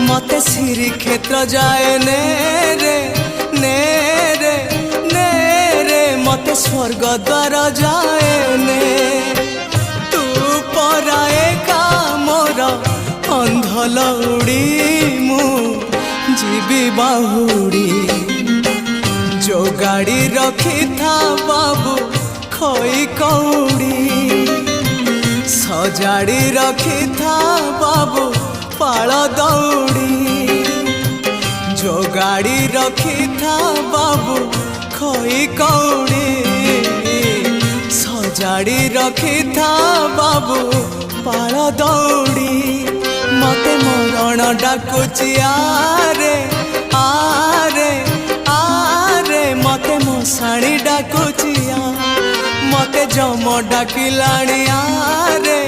मते श्री क्षेत्र जाए ने रे ने रे ने रे मते स्वर्ग द्वार जाए ने तू पराए का मोर अंधलौड़ी मु जीवी बाहुड़ी जो गाड़ी रखी था बाबू खई कौड़ी सजाड़ी रखी था बाबू पाल दौड़ी जो गाड़ी रखी था बाबू खई कौड़ी सजाड़ी रखी था बाबू पाल दौड़ी मते मरण डाकुची आरे आरे आरे मते मशाणी डाकुची मते जम डाकिलाणी आरे